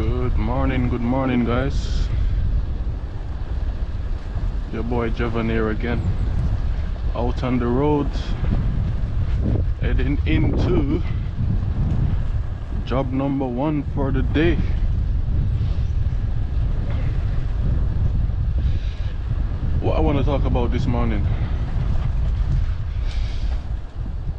Good morning, guys. Your boy Javan here again, out on the road, heading into job number 1 for the day. What I want to talk about this morning,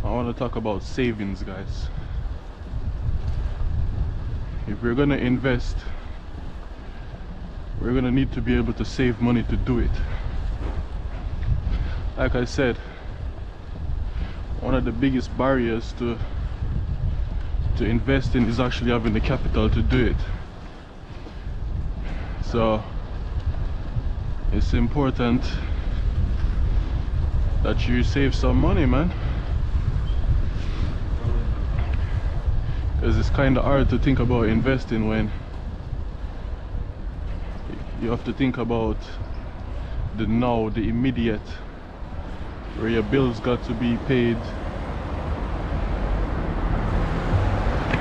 I want to talk about savings, guys. If we're gonna invest, we're gonna need to be able to save money to do it. Like I said, one of the biggest barriers to investing is actually having the capital to do it. So it's important that you save some money, man, because it's kind of hard to think about investing when you have to think about the now, the immediate, where your bills got to be paid,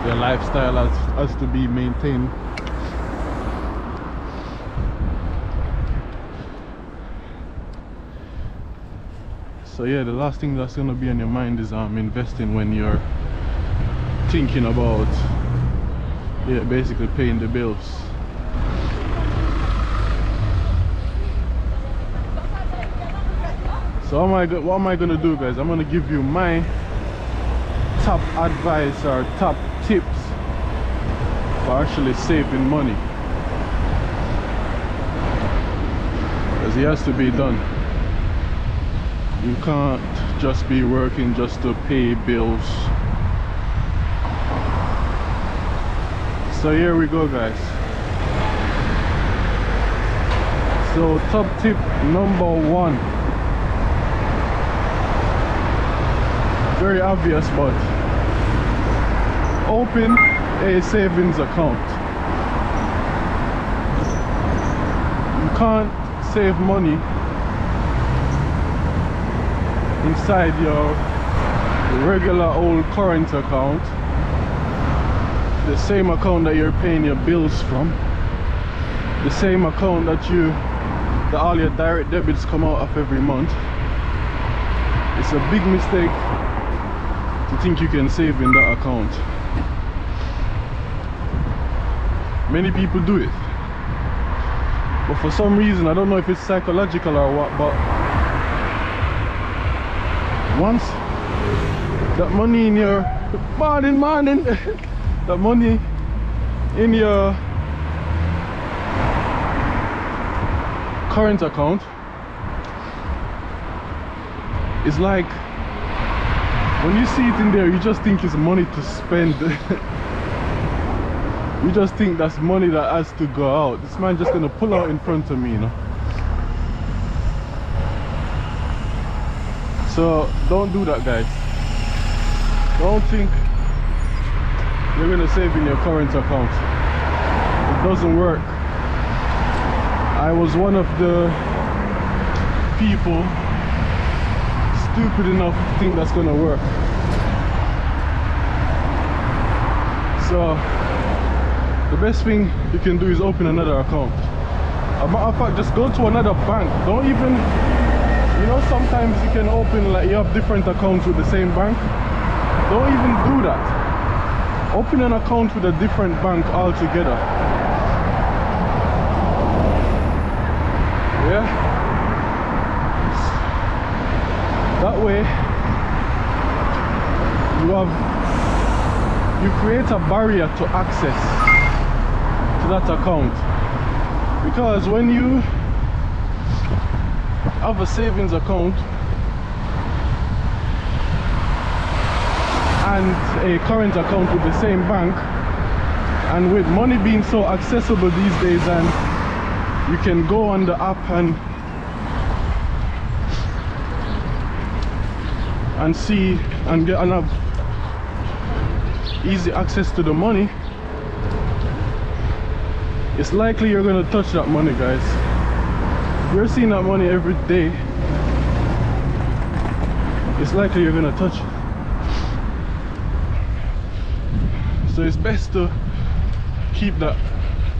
your lifestyle has to be maintained. So yeah, the last thing that's gonna be on your mind is investing when you're thinking about basically paying the bills. So what am I gonna do, guys? I'm gonna give you my top advice or top tips for actually saving money, because it has to be done. You can't just be working just to pay bills. So here we go, guys. So top tip number 1, very obvious, but open a savings account. You can't save money inside your regular old current account, the same account that you're paying your bills from, the same account that all your direct debits come out of every month. It's a big mistake to think you can save in that account. Many people do it, but for some reason, I don't know if it's psychological or what, but once that money in your morning that money in your current account is like, when you see it in there, you just think it's money to spend. You just think that's money that has to go out. This man just gonna pull out in front of me, you know. So don't do that, guys. Don't think you're gonna save in your current account. It doesn't work. I was one of the people stupid enough to think that's gonna work. So the best thing you can do is open another account. As a matter of fact, just go to another bank. Don't even, you know, sometimes you can open, like, you have different accounts with the same bank. Don't even do that. Open an account with a different bank altogether. Yeah, that way you create a barrier to access to that account, because when you have a savings account and a current account with the same bank, and with money being so accessible these days, and you can go on the app and see and have easy access to the money, it's likely you're gonna touch that money, guys. You're seeing that money every day. It's likely you're gonna touch it. So it's best to keep that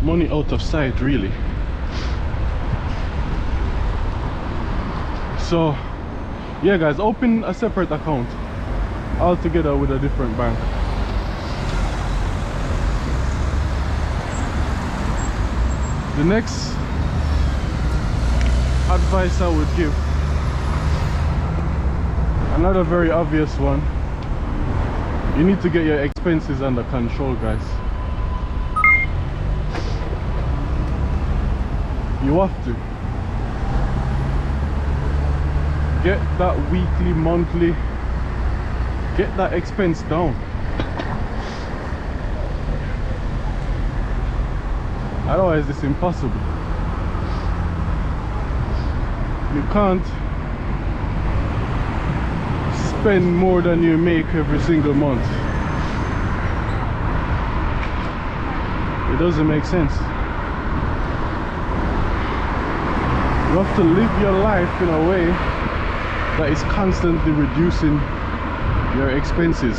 money out of sight, really. So yeah guys, open a separate account altogether with a different bank. The next advice I would give, another very obvious one, you need to get your expenses under control, guys. You have to get that weekly, monthly, get that expense down. Otherwise it's impossible. You can't spend more than you make every single month. It doesn't make sense. You have to live your life in a way that is constantly reducing your expenses.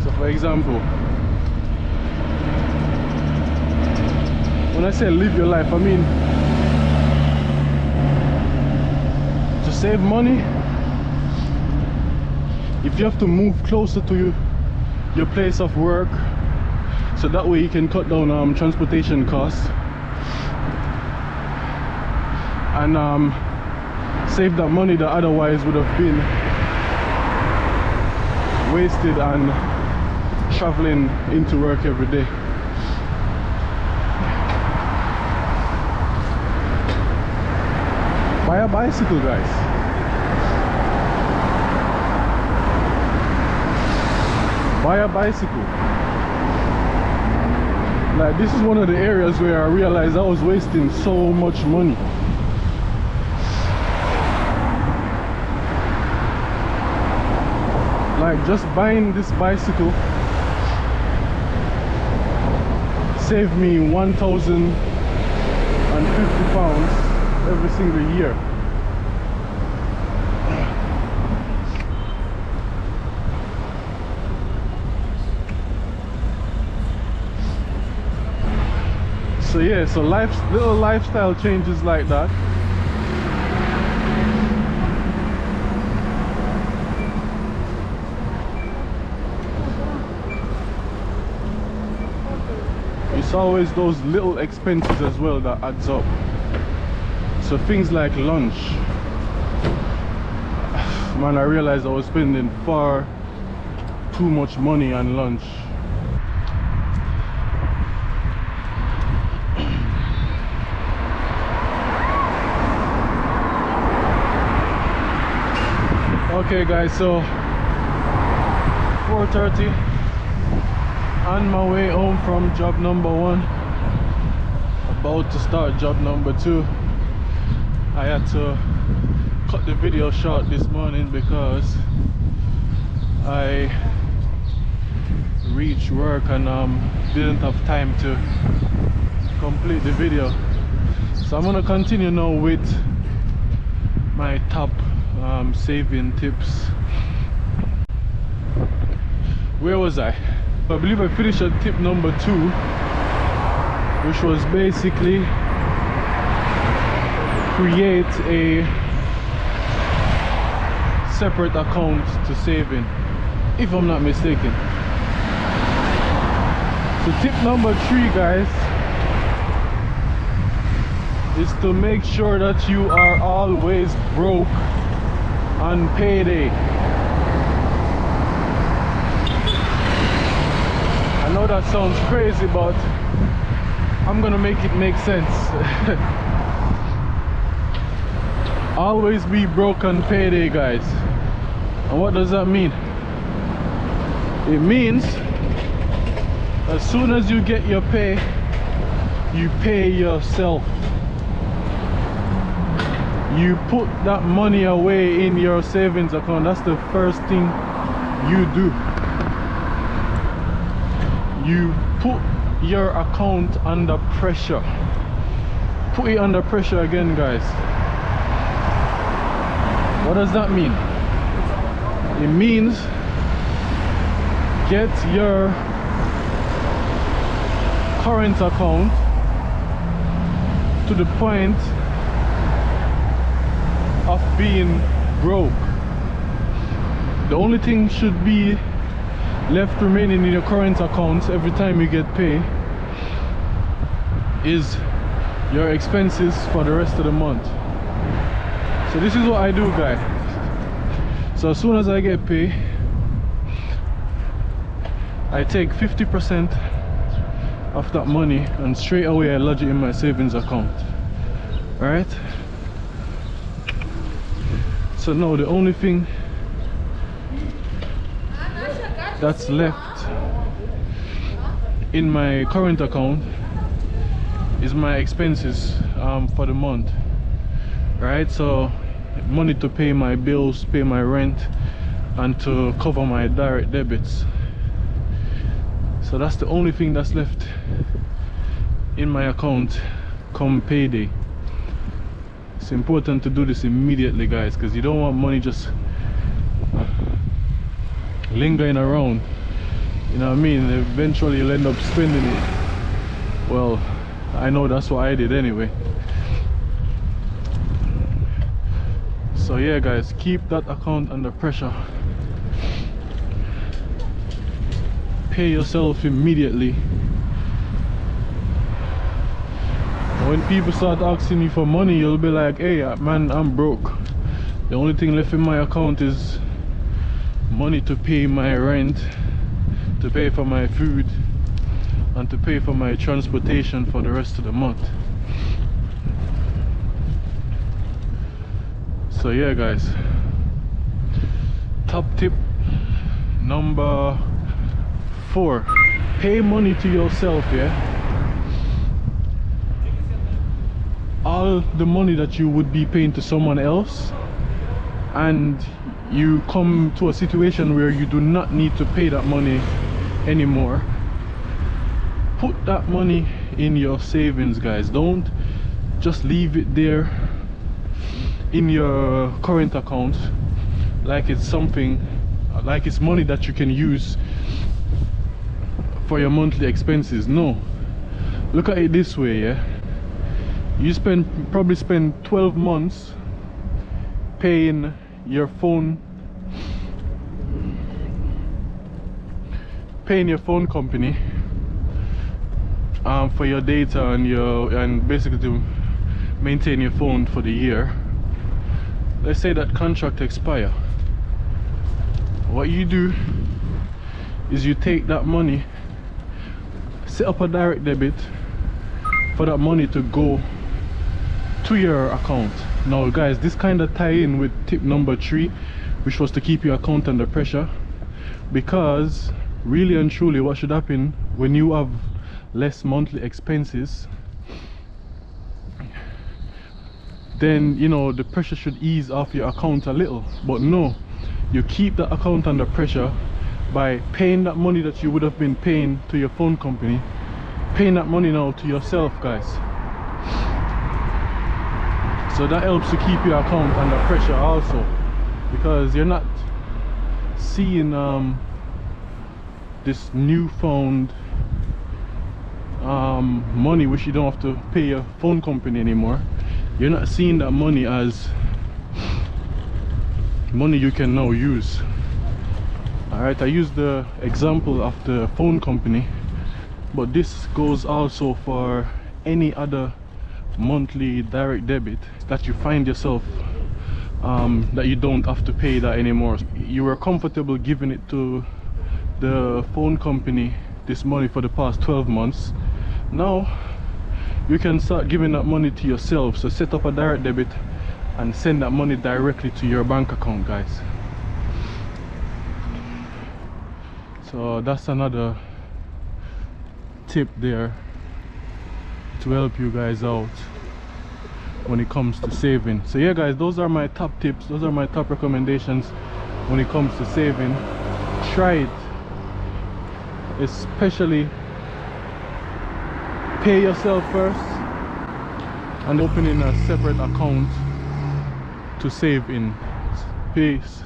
So for example, when I say live your life, I mean to save money. If you have to move closer to your place of work, so that way you can cut down transportation costs and save that money that otherwise would have been wasted on traveling into work every day. Buy a bicycle, guys. Buy a bicycle. Like, this is one of the areas where I realized I was wasting so much money. Like, just buying this bicycle saved me £1,050 every single year. So yeah, so little lifestyle changes like that it's always those little expenses as well that adds up. So things like lunch, man, I realized I was spending far too much money on lunch. Okay guys, so 4:30, on my way home from job number 1, about to start job number 2. I had to cut the video short this morning because I reached work and didn't have time to complete the video. So I'm gonna continue now with my top saving tips. Where was I? I believe I finished at tip number 2, which was basically create a separate account to saving, if I'm not mistaken. So tip number 3, guys, is to make sure that you are always broke on payday. I know that sounds crazy, but I'm gonna make it make sense. Always be broke on payday, guys. And what does that mean? It means as soon as you get your pay, you pay yourself. You put that money away in your savings account. That's the first thing you do. You put your account under pressure. Put it under pressure again, guys. What does that mean? It means get your current account to the point of being broke. The only thing should be left remaining in your current account every time you get paid is your expenses for the rest of the month. So this is what I do, guys. So as soon as I get paid, I take 50% of that money and straight away I lodge it in my savings account. Alright? So now the only thing that's left in my current account is my expenses for the month. Right, so money to pay my bills, pay my rent, and to cover my direct debits. So that's the only thing that's left in my account come payday. It's important to do this immediately, guys, because you don't want money just lingering around. You know what I mean? Eventually you'll end up spending it. Well, I know that's what I did anyway. So yeah, guys, keep that account under pressure. Pay yourself immediately. When people start asking you for money, you'll be like, hey man, I'm broke. The only thing left in my account is money to pay my rent, to pay for my food, and to pay for my transportation for the rest of the month. So yeah, guys, top tip number 4: pay money to yourself. Yeah, all the money that you would be paying to someone else, and you come to a situation where you do not need to pay that money anymore, put that money in your savings, guys. Don't just leave it there in your current account like it's something, like it's money that you can use for your monthly expenses. No, look at it this way. Yeah, you probably spend 12 months paying your phone company for your data and basically to maintain your phone for the year. Let's say that contract expire. What you do is you take that money, set up a direct debit for that money to go to your account. Now guys, this kind of tie in with tip number 3, which was to keep your account under pressure, because really and truly what should happen when you have less monthly expenses, then you know the pressure should ease off your account a little. But no, you keep the account under pressure by paying that money that you would have been paying to your phone company, paying that money now to yourself, guys. So that helps to keep your account under pressure also, because you're not seeing this newfound money which you don't have to pay your phone company anymore. You're not seeing that money as money you can now use. Alright, I used the example of the phone company, but this goes also for any other monthly direct debit that you find yourself that you don't have to pay that anymore. You were comfortable giving it to the phone company, this money, for the past 12 months. Now you can start giving that money to yourself. So set up a direct debit and send that money directly to your bank account, guys. So that's another tip there to help you guys out when it comes to saving. So yeah, guys, those are my top tips, those are my top recommendations when it comes to saving. Try it, especially pay yourself first and opening a separate account to save in. Peace.